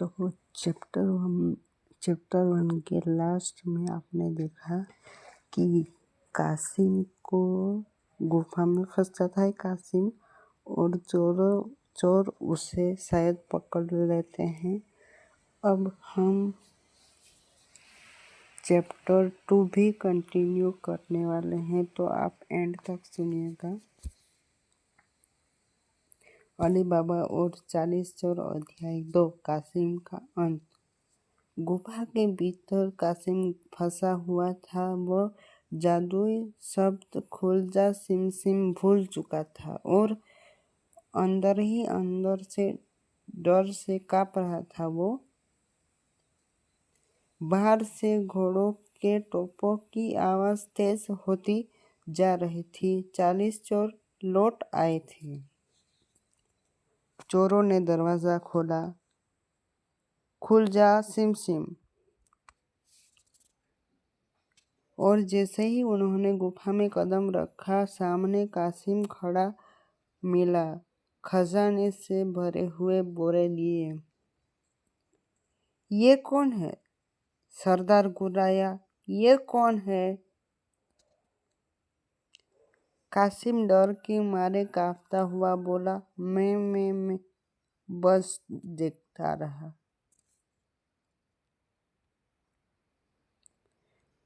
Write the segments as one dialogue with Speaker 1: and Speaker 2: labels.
Speaker 1: तो चैप्टर 1 के लास्ट में आपने देखा कि कासिम को गुफा में फंस जाता है कासिम, और चोर उसे शायद पकड़ लेते हैं। अब हम चैप्टर 2 भी कंटिन्यू करने वाले हैं, तो आप एंड तक सुनिएगा। अली बाबा और 40 चोर अध्याय 2 कासिम का अंत। गुफा के भीतर कासिम फंसा हुआ था। वह जादुई शब्द खुल जा सिम सिम भूल चुका था और अंदर ही अंदर से डर से कांप रहा था। वो बाहर से घोड़ों के टोपों की आवाज तेज होती जा रही थी। 40 चोर लौट आए थे। चोरों ने दरवाजा खोला। खुल जा सिम सिम। और जैसे ही उन्होंने गुफा में कदम रखा, सामने कासिम खड़ा मिला, खजाने से भरे हुए बोरे लिए। ये कौन है? सरदार गुर्राया। ये कौन है? कासिम डर के मारे कांपता हुआ बोला, मैं बस देखता रहा।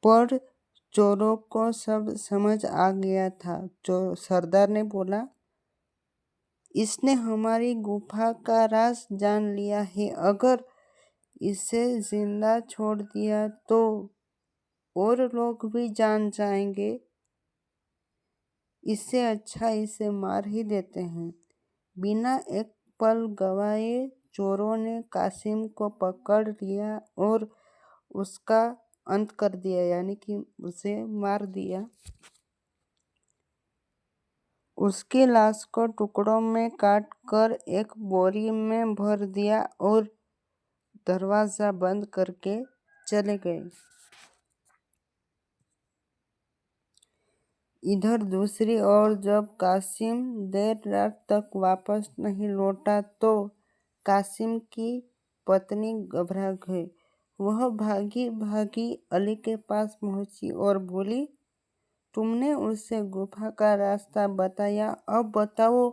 Speaker 1: पर चोरों को सब समझ आ गया था। सरदार ने बोला, इसने हमारी गुफा का राज जान लिया है। अगर इसे जिंदा छोड़ दिया तो और लोग भी जान जाएंगे। इससे अच्छा इसे मार ही देते हैं। बिना एक पल गवाए चोरों ने कासिम को पकड़ लिया और उसका अंत कर दिया, यानी कि उसे मार दिया। उसकी लाश को टुकड़ों में काट कर एक बोरी में भर दिया और दरवाजा बंद करके चले गए। इधर दूसरी ओर जब कासिम देर रात तक वापस नहीं लौटा तो कासिम की पत्नी घबरा गई। वह भागी भागी अली के पास पहुंची और बोली, तुमने उसे गुफा का रास्ता बताया, अब बताओ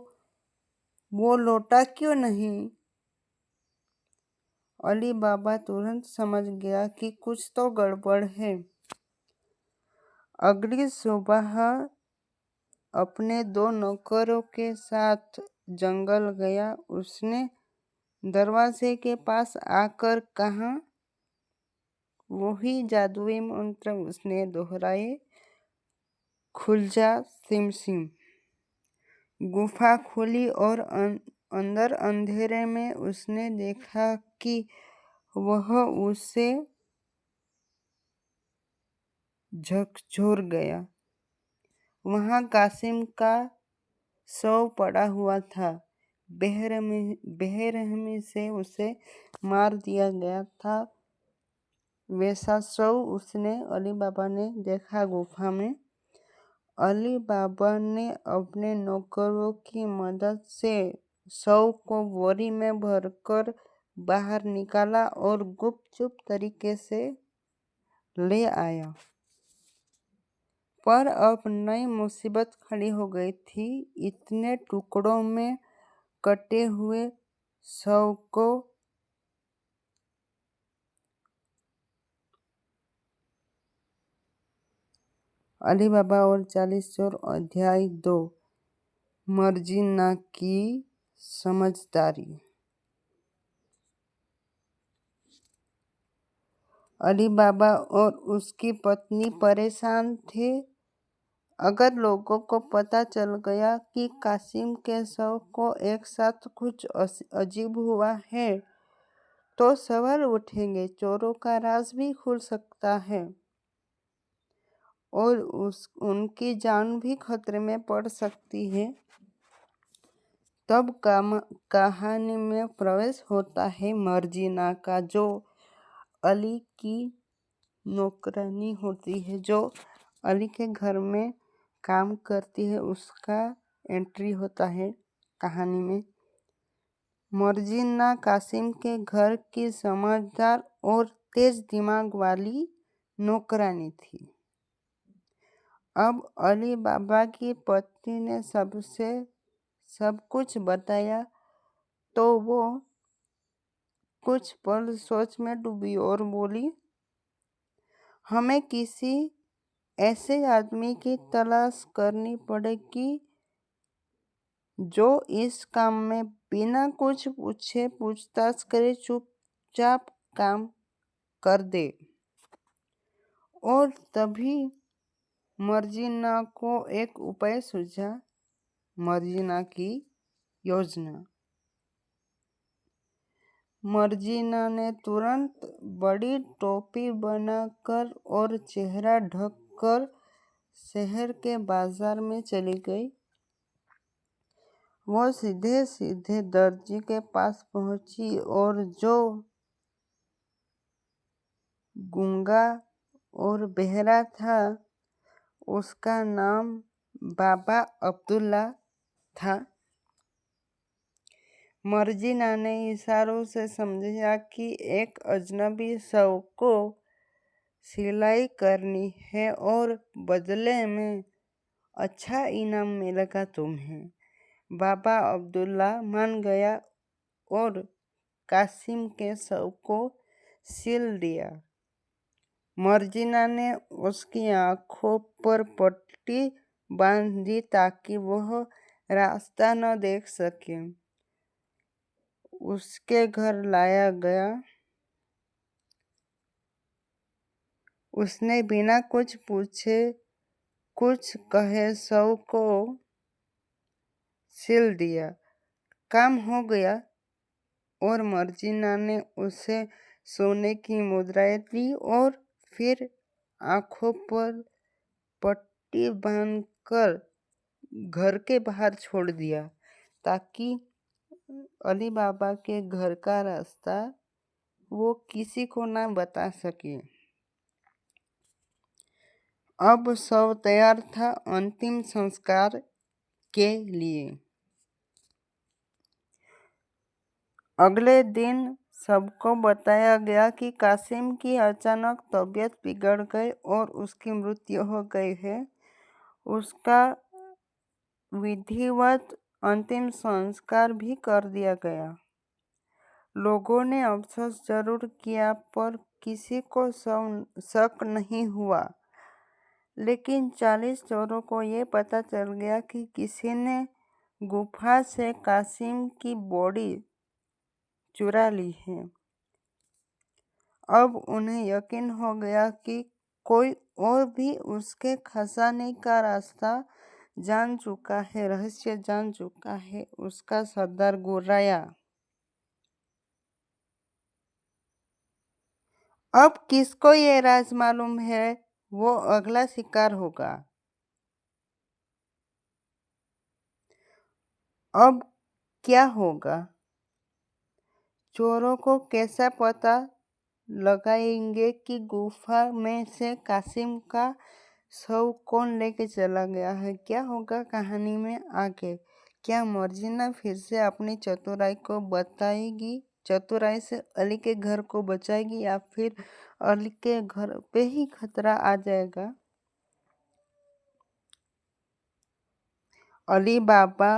Speaker 1: वो लौटा क्यों नहीं? अली बाबा तुरंत समझ गया कि कुछ तो गड़बड़ है। अगली सुबह अपने 2 नौकरों के साथ जंगल गया। उसने दरवाजे के पास आकर कहा, वही जादुई मंत्र उसने दोहराए, खुल जा सिम सिम। गुफा खुली और अंदर अंधेरे में उसने देखा कि वह उसे झकझोर गया। वहां कासिम का शव पड़ा हुआ था। बेरहमी से उसे मार दिया गया था। वैसा शव उसने अली बाबा ने देखा गुफा में। अली बाबा ने अपने नौकरों की मदद से शव को बोरी में भरकर बाहर निकाला और गुपचुप तरीके से ले आया। पर अब नई मुसीबत खड़ी हो गई थी। इतने टुकड़ों में कटे हुए शव को अली बाबा और 40 चोर अध्याय 2 मर्जीना की समझदारी। अली बाबा और उसकी पत्नी परेशान थे। अगर लोगों को पता चल गया कि कासिम के शव को एक साथ कुछ अजीब हुआ है तो सवाल उठेंगे, चोरों का राज भी खुल सकता है और उनकी जान भी खतरे में पड़ सकती है। तब कहानी में प्रवेश होता है मर्जीना का, जो अली की नौकरानी होती है, जो अली के घर में काम करती है। उसका एंट्री होता है कहानी में। मर्जीना कासिम के घर की समझदार और तेज दिमाग वाली नौकरानी थी। अब अली बाबा की पत्नी ने सबसे सब कुछ बताया तो वो कुछ पल सोच में डूबी और बोली, हमें किसी ऐसे आदमी की तलाश करनी पड़ेगी जो इस काम में बिना कुछ पूछे पूछताछ करे चुपचाप काम कर दे। और तभी मर्जीना को एक उपाय सूझा। मर्जीना की योजना। मर्जीना ने तुरंत बड़ी टोपी बनाकर और चेहरा ढककर शहर के बाजार में चली गई। वो सीधे सीधे दर्जी के पास पहुंची और जो गूंगा और बहरा था उसका नाम बाबा अब्दुल्ला था। मर्जीना ने इशारों से समझा कि एक अजनबी शव को सिलाई करनी है और बदले में अच्छा इनाम मिलेगा तुम्हें। बाबा अब्दुल्ला मान गया और कासिम के शव को सिल दिया। मर्जीना ने उसकी आंखों पर पट्टी बांध दी ताकि वह रास्ता न देख सके। उसके घर लाया गया। उसने बिना कुछ पूछे कुछ कहे शव को सिल दिया। काम हो गया और मर्जीना ने उसे सोने की मुद्राएं दी और फिर आंखों पर पट्टी बांधकर घर के बाहर छोड़ दिया ताकि अली बाबा के घर का रास्ता वो किसी को ना बता सके। अब सब तैयार था अंतिम संस्कार के लिए। अगले दिन सबको बताया गया कि कासिम की अचानक तबीयत बिगड़ गई और उसकी मृत्यु हो गई है। उसका विधिवत अंतिम संस्कार भी कर दिया गया। लोगों ने अफसोस जरूर किया पर किसी को शक नहीं हुआ। लेकिन 40 चोरों को ये पता चल गया कि किसी ने गुफा से कासिम की बॉडी चुरा ली है। अब उन्हें यकीन हो गया कि कोई और भी उसके खजाने का रास्ता जान चुका है, रहस्य जान चुका है। उसका सरदार गुर्राया। अब किसको ये राज मालूम है, वो अगला शिकार होगा। अब क्या होगा? चोरों को कैसा पता लगाएंगे कि गुफा में से कासिम का शव कौन लेके चला गया है? क्या होगा कहानी में आगे? क्या मर्जीना फिर से अपनी चतुराई को बताएगी, चतुराई से अली के घर को बचाएगी, या फिर अली के घर पे ही खतरा आ जाएगा? अली बाबा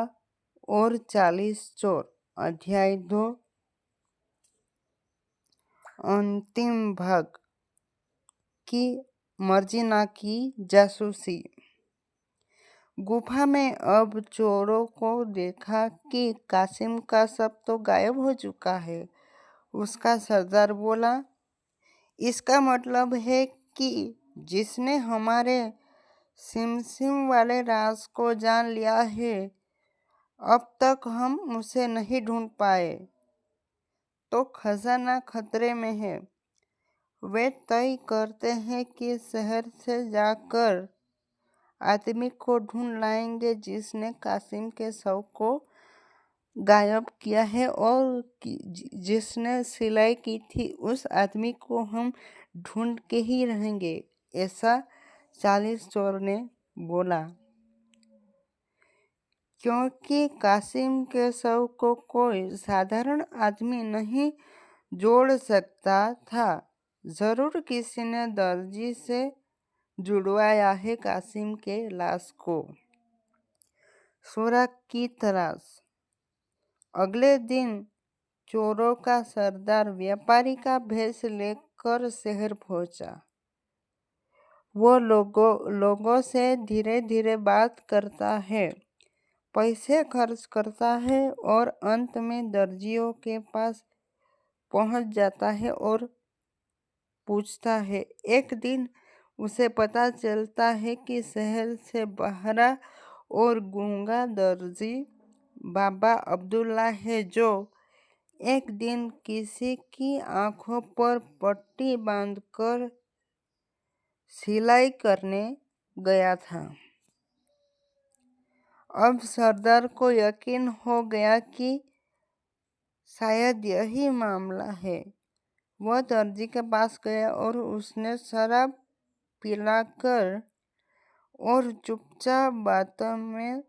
Speaker 1: और 40 चोर अध्याय 2 अंतिम भाग की मर्जीना की जासूसी। गुफा में अब चोरों को देखा कि कासिम का शव तो गायब हो चुका है। उसका सरदार बोला, इसका मतलब है कि जिसने हमारे सिमसिम वाले राज को जान लिया है, अब तक हम उसे नहीं ढूंढ पाए तो खजाना खतरे में है। वे तय करते हैं कि शहर से जाकर आदमी को ढूंढ लाएंगे जिसने कासिम के शव को गायब किया है और जिसने सिलाई की थी उस आदमी को हम ढूंढ के ही रहेंगे। ऐसा 40 चोर ने बोला। क्योंकि कासिम के शव को कोई साधारण आदमी नहीं जोड़ सकता था। जरूर किसी ने दर्जी से जुड़वाया है कासिम के लाश को। सुराग की तलाश। अगले दिन चोरों का सरदार व्यापारी का भेष लेकर शहर पहुंचा। वो लोगों से धीरे धीरे बात करता है, पैसे खर्च करता है और अंत में दर्जियों के पास पहुंच जाता है और पूछता है। एक दिन उसे पता चलता है कि शहर से बहरा और गूंगा दर्जी बाबा अब्दुल्ला है, जो एक दिन किसी की आंखों पर पट्टी बांधकर सिलाई करने गया था। अब सरदार को यकीन हो गया कि शायद यही मामला है। वह दर्जी के पास गया और उसने शराब पिलाकर और चुपचाप बातों में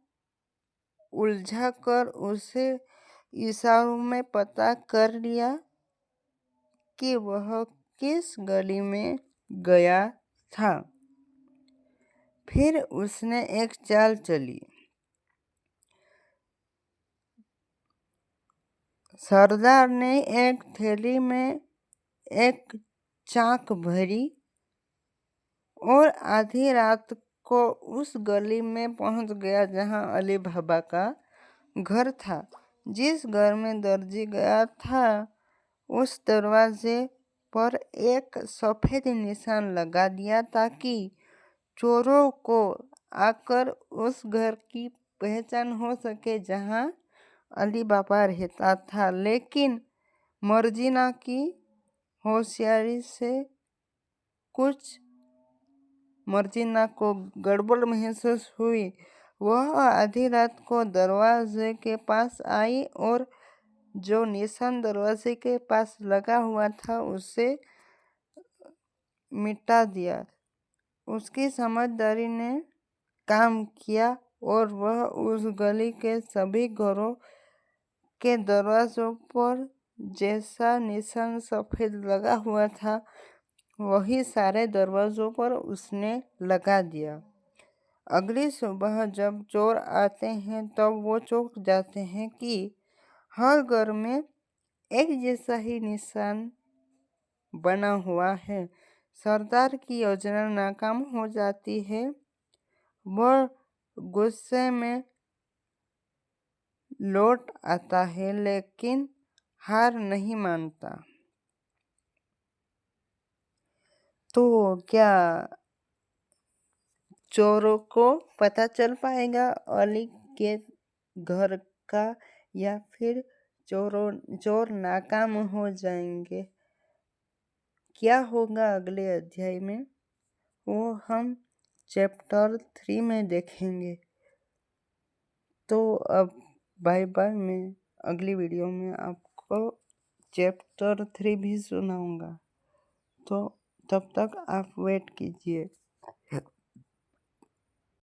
Speaker 1: उलझाकर उसे इशारों में पता कर लिया कि वह किस गली में गया था। फिर उसने एक चाल चली। सरदार ने एक थैली में एक चाक भरी और आधी रात को उस गली में पहुंच गया जहां अली बाबा का घर था। जिस घर में दर्जी गया था उस दरवाजे पर एक सफेद निशान लगा दिया ताकि चोरों को आकर उस घर की पहचान हो सके जहां अली बाबा रहता था। लेकिन मर्जीना की होशियारी से कुछ मर्जीना को गड़बड़ महसूस हुई। वह आधी रात को दरवाजे के पास आई और जो निशान दरवाजे के पास लगा हुआ था उसे मिटा दिया। उसकी समझदारी ने काम किया और वह उस गली के सभी घरों के दरवाजों पर जैसा निशान सफेद लगा हुआ था वही सारे दरवाजों पर उसने लगा दिया। अगली सुबह जब चोर आते हैं तब वो चौंक जाते हैं कि हर घर में एक जैसा ही निशान बना हुआ है। सरदार की योजना नाकाम हो जाती है। वह गुस्से में लौट आता है लेकिन हार नहीं मानता। तो क्या चोरों को पता चल पाएगा अली के घर का, या फिर चोर नाकाम हो जाएंगे? क्या होगा अगले अध्याय में वो हम चैप्टर 3 में देखेंगे। तो अब बाय बाय। मैं अगली वीडियो में आपको चैप्टर 3 भी सुनाऊंगा। तो तब तक आप वेट कीजिए।